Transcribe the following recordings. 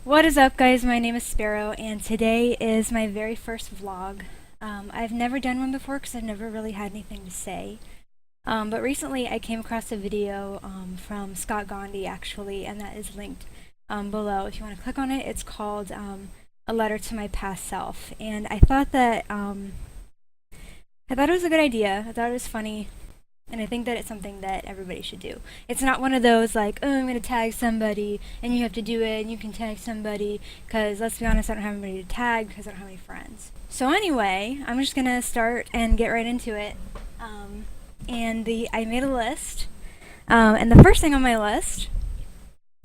What is up, guys? My name is Sparrow, and today is my very first vlog. I've never done one before because I've never really had anything to say. But recently I came across a video from Scott Gandhi, actually, and that is linked below. If you want to click on it, it's called A Letter to My Past Self. And I thought that it was a good idea. I thought it was funny. And I think that it's something that everybody should do. It's not one of those like, oh, I'm going to tag somebody, and you have to do it, and you can tag somebody, because let's be honest, I don't have anybody to tag because I don't have any friends. So anyway, I'm just going to start and get right into it. I made a list, and the first thing on my list,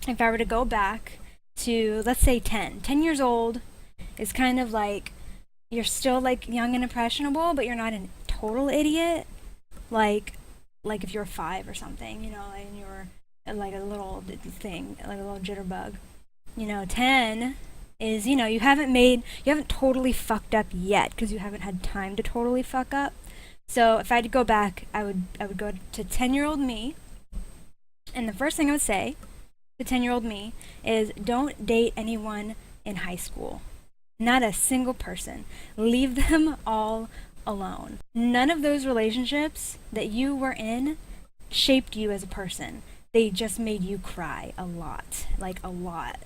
if I were to go back to, let's say 10 years old, is kind of like, you're still like young and impressionable, but you're not a total idiot. Like if you're 5 or something, you know, and you're like a little thing, like a little jitterbug. 10 is, you haven't totally fucked up yet because you haven't had time to totally fuck up. So if I had to go back, I would go to 10-year-old me, and the first thing I would say to 10-year-old me is don't date anyone in high school. Not a single person. Leave them all alone. None of those relationships that you were in shaped you as a person. They just made you cry a lot. Like a lot.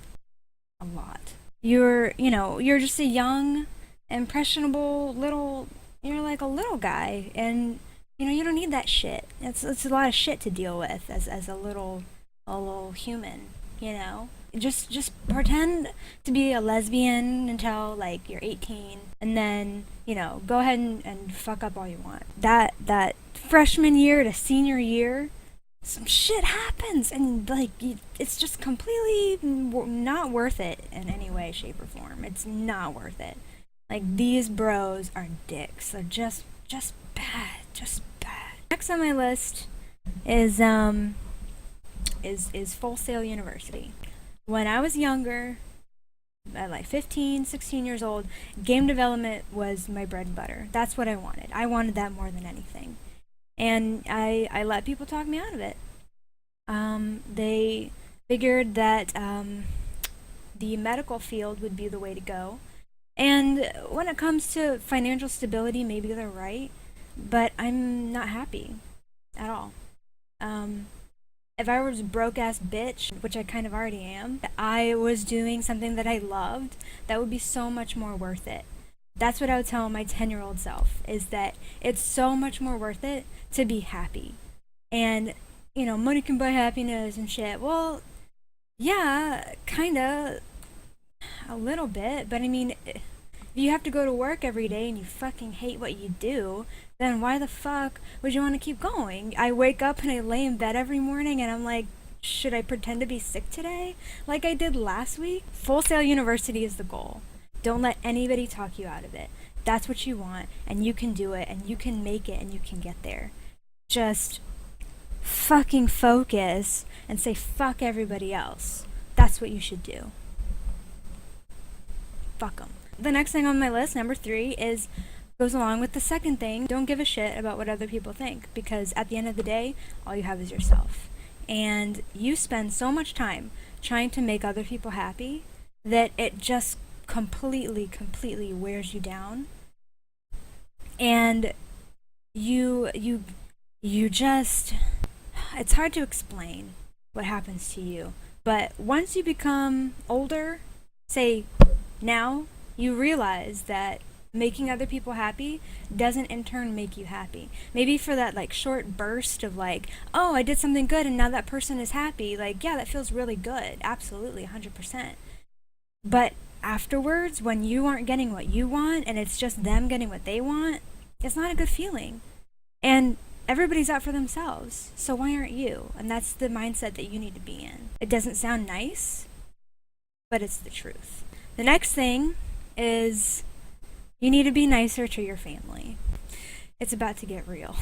A lot. You're just a young, impressionable you're like a little guy, and you don't need that shit. It's a lot of shit to deal with as a little human, Just pretend to be a lesbian until like you're 18, and then go ahead and fuck up all you want. That freshman year to senior year, some shit happens, and like it's just completely not worth it in any way, shape, or form. It's not worth it. Like, these bros are dicks. They're just bad, just bad. Next on my list is Full Sail University. When I was younger, at like 15, 16 years old, game development was my bread and butter. That's what I wanted. I wanted that more than anything. And I let people talk me out of it. They figured that the medical field would be the way to go. And when it comes to financial stability, maybe they're right, but I'm not happy at all. If I was a broke-ass bitch, which I kind of already am, I was doing something that I loved, that would be so much more worth it. That's what I would tell my 10-year-old self, is that it's so much more worth it to be happy. And, money can buy happiness and shit. Well, yeah, kinda, a little bit, but I mean, if you have to go to work every day and you fucking hate what you do, then why the fuck would you want to keep going? I wake up and I lay in bed every morning and I'm like, should I pretend to be sick today? Like I did last week? Full Sail University is the goal. Don't let anybody talk you out of it. That's what you want, and you can do it, and you can make it, and you can get there. Just fucking focus and say fuck everybody else. That's what you should do. Fuck them. The next thing on my list, number 3, goes along with the second thing. Don't give a shit about what other people think, because at the end of the day, all you have is yourself. And you spend so much time trying to make other people happy that it just completely wears you down. And you just, it's hard to explain what happens to you. But once you become older, say now, you realize that making other people happy doesn't in turn make you happy. Maybe for that like short burst of like, oh, I did something good and now that person is happy, like, yeah, that feels really good, absolutely, 100%. But afterwards, when you aren't getting what you want and it's just them getting what they want, it's not a good feeling. And everybody's out for themselves, so why aren't you? And that's the mindset that you need to be in. It doesn't sound nice, but it's the truth. The next thing is you need to be nicer to your family. It's about to get real.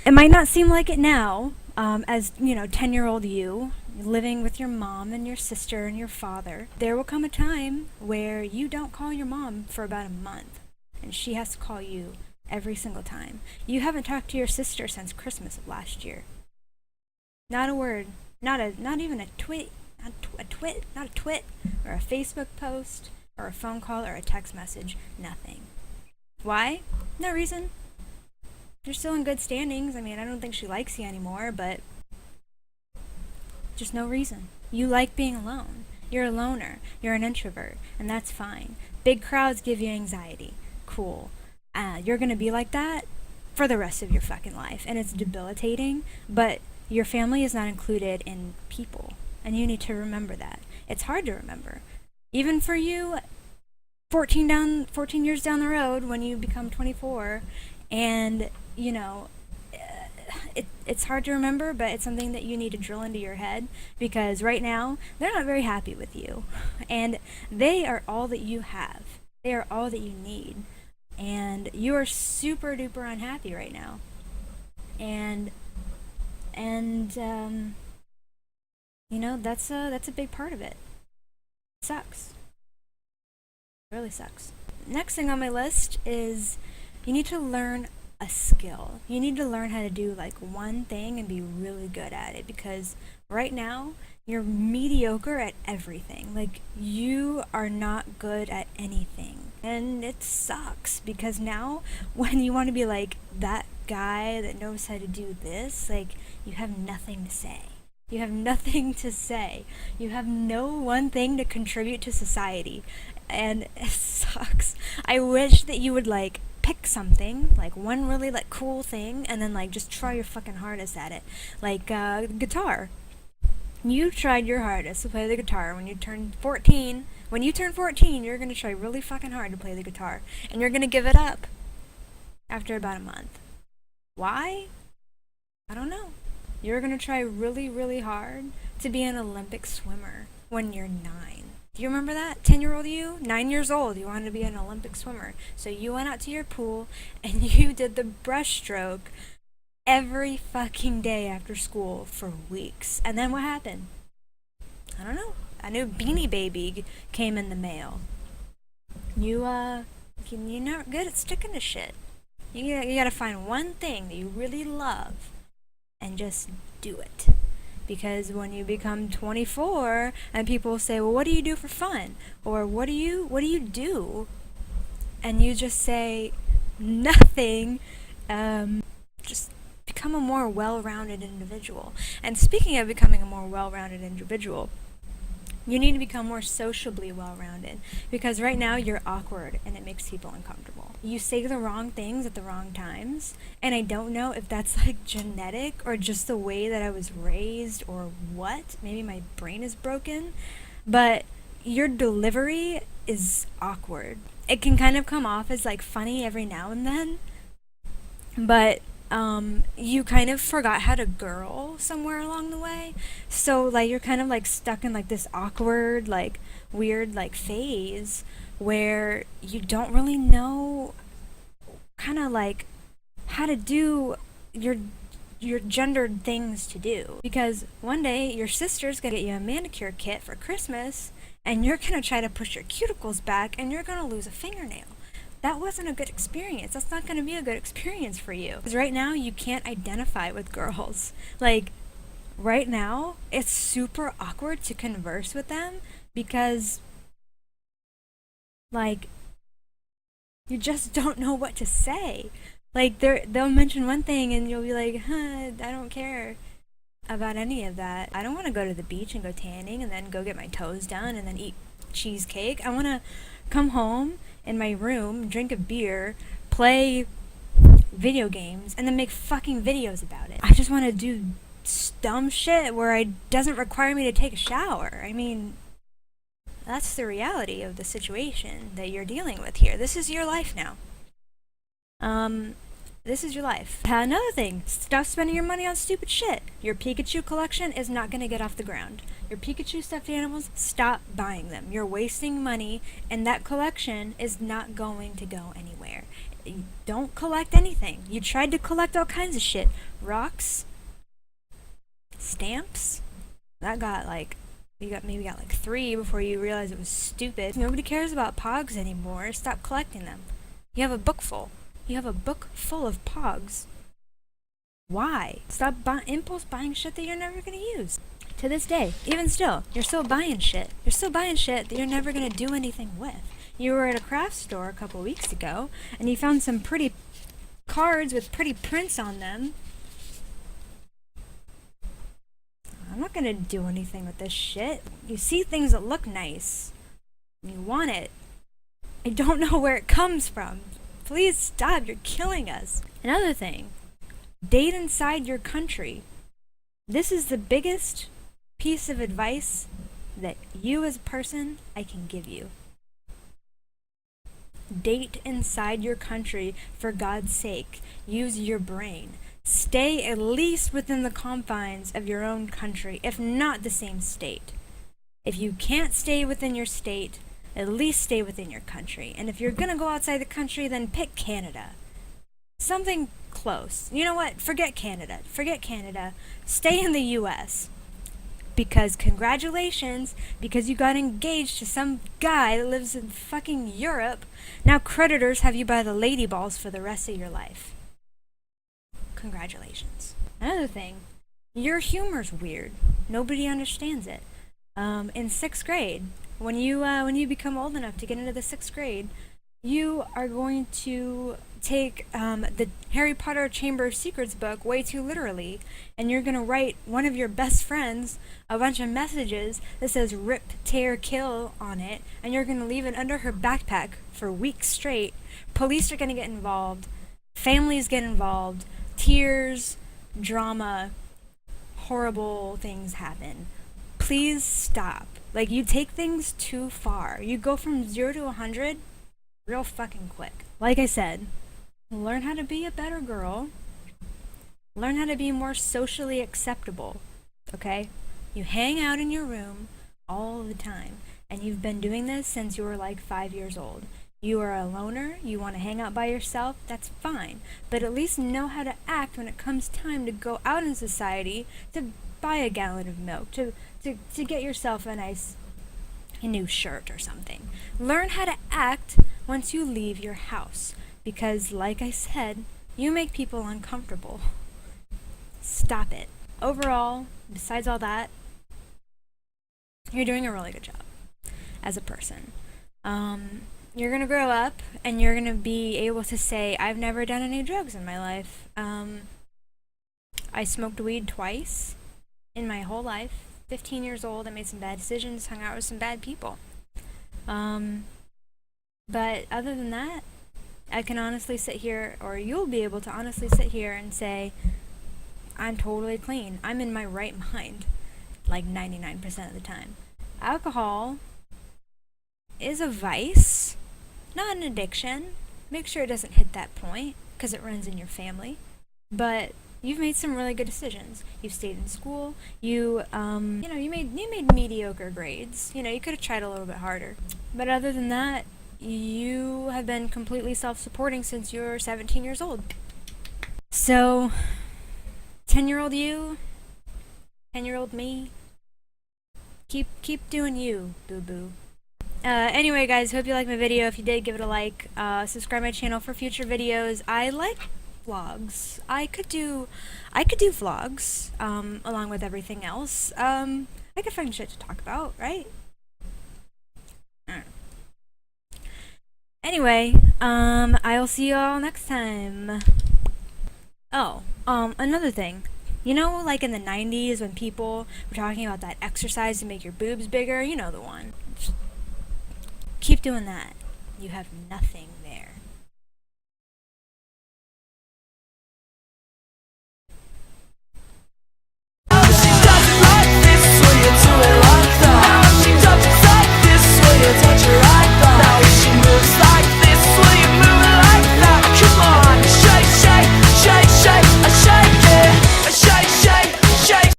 It might not seem like it now, as 10-year-old you, living with your mom and your sister and your father. There will come a time where you don't call your mom for about a month, and she has to call you every single time. You haven't talked to your sister since Christmas of last year. Not a word. Not even a tweet. not a twit, or a Facebook post, or a phone call, or a text message. Nothing. Why? No reason. You're still in good standings. I mean, I don't think she likes you anymore, but just no reason. You like being alone. You're a loner. You're an introvert, and that's fine. Big crowds give you anxiety. Cool. You're gonna be like that for the rest of your fucking life, and it's debilitating, but your family is not included in people, and you need to remember that. It's hard to remember. Even for you, 14 years down the road when you become 24, and, you know, it's hard to remember, but it's something that you need to drill into your head, because right now they're not very happy with you, and they are all that you have. They are all that you need, and you are super duper unhappy right now, and you know, that's a big part of it. It sucks. It really sucks. Next thing on my list is you need to learn a skill. You need to learn how to do like one thing and be really good at it, because right now you're mediocre at everything. Like, you are not good at anything. And it sucks, because now when you want to be like that guy that knows how to do this, like, you have nothing to say. You have nothing to say. You have no one thing to contribute to society. And it sucks. I wish that you would like pick something, like one really like cool thing, and then like just try your fucking hardest at it. Like guitar. You tried your hardest to play the guitar when you turned 14. When you turn 14, you're gonna try really fucking hard to play the guitar, and you're gonna give it up after about a month. Why? I don't know. You're gonna try really, really hard to be an Olympic swimmer when you're 9. Do you remember that? 10-year-old you? 9 years old, you wanted to be an Olympic swimmer. So you went out to your pool and you did the breaststroke every fucking day after school for weeks. And then what happened? I don't know. A new Beanie Baby came in the mail. You're not good at sticking to shit. You gotta find one thing that you really love and just do it. Because when you become 24 and people say, well, what do you do for fun? Or what do you do? And you just say nothing, just become a more well-rounded individual. And speaking of becoming a more well-rounded individual, you need to become more sociably well-rounded, because right now you're awkward and it makes people uncomfortable. You say the wrong things at the wrong times, and I don't know if that's like genetic or just the way that I was raised or what. Maybe my brain is broken, but your delivery is awkward. It can kind of come off as like funny every now and then, but you kind of forgot how to girl somewhere along the way. So like you're kind of like stuck in like this awkward, like weird like phase where you don't really know kind of like how to do your gendered things to do. Because one day your sister's gonna get you a manicure kit for Christmas, and you're gonna try to push your cuticles back and you're gonna lose a fingernail. That wasn't a good experience. That's not going to be a good experience for you. Because right now, you can't identify with girls. Like, right now, it's super awkward to converse with them because, like, you just don't know what to say. Like, they'll mention one thing and you'll be like, I don't care about any of that. I don't want to go to the beach and go tanning and then go get my toes done and then eat cheesecake. I want to come home in my room, drink a beer, play video games, and then make fucking videos about it. I just want to do dumb shit where it doesn't require me to take a shower. I mean, that's the reality of the situation that you're dealing with here. This is your life now. This is your life. Another thing, stop spending your money on stupid shit. Your Pikachu collection is not going to get off the ground. Your Pikachu stuffed animals, stop buying them. You're wasting money, and that collection is not going to go anywhere. Don't collect anything. You tried to collect all kinds of shit. Rocks, stamps, that got like, maybe got like 3 before you realized it was stupid. Nobody cares about Pogs anymore. Stop collecting them. You have a book full. You have a book full of Pogs. Why? Stop impulse buying shit that you're never gonna use. To this day, even still, you're still buying shit. You're still buying shit that you're never gonna do anything with. You were at a craft store a couple weeks ago, and you found some pretty cards with pretty prints on them. I'm not gonna do anything with this shit. You see things that look nice. You want it. I don't know where it comes from. Please stop, you're killing us. Another thing, date inside your country. This is the biggest piece of advice that you as a person I can give you. Date inside your country, for God's sake. Use your brain. Stay at least within the confines of your own country, if not the same state. If you can't stay within your state, at least stay within your country. And if you're gonna go outside the country, then pick Canada. Something close. You know what? Forget Canada. Forget Canada. Stay in the US. Because congratulations, because you got engaged to some guy that lives in fucking Europe, now creditors have you by the lady balls for the rest of your life. Congratulations. Another thing, your humor's weird. Nobody understands it. In 6th grade, when you become old enough to get into the 6th grade, you are going to take the Harry Potter Chamber of Secrets book way too literally, and you're going to write one of your best friends a bunch of messages that says rip, tear, kill on it, and you're going to leave it under her backpack for weeks straight. Police are going to get involved, families get involved, tears, drama, horrible things happen. Please stop. Like, you take things too far. You go from 0 to 100 real fucking quick. Like I said, learn how to be a better girl. Learn how to be more socially acceptable, okay? You hang out in your room all the time, and you've been doing this since you were like 5 years old. You are a loner, you want to hang out by yourself, that's fine. But at least know how to act when it comes time to go out in society, to buy a gallon of milk, to get yourself a new shirt or something. Learn how to act once you leave your house. Because, like I said, you make people uncomfortable. Stop it. Overall, besides all that, you're doing a really good job as a person. You're gonna grow up and you're gonna be able to say, I've never done any drugs in my life. I smoked weed twice in my whole life. 15 years old, I made some bad decisions, hung out with some bad people. But other than that, I can honestly sit here, or you'll be able to honestly sit here and say, I'm totally clean. I'm in my right mind, like 99% of the time. Alcohol is a vice, not an addiction. Make sure it doesn't hit that point, because it runs in your family. But you've made some really good decisions. You've stayed in school. You made mediocre grades. You could have tried a little bit harder. But other than that, you have been completely self-supporting since you were 17 years old. So, 10-year-old you, 10-year-old me, keep doing you, boo-boo. Anyway, guys, hope you liked my video. If you did, give it a like. Subscribe to my channel for future videos. I like vlogs. I could do vlogs, along with everything else. I could find shit to talk about, right? Anyway, I'll see you all next time. Oh, another thing. Like in the 90s when people were talking about that exercise to make your boobs bigger? You know the one. Just keep doing that. You have nothing there.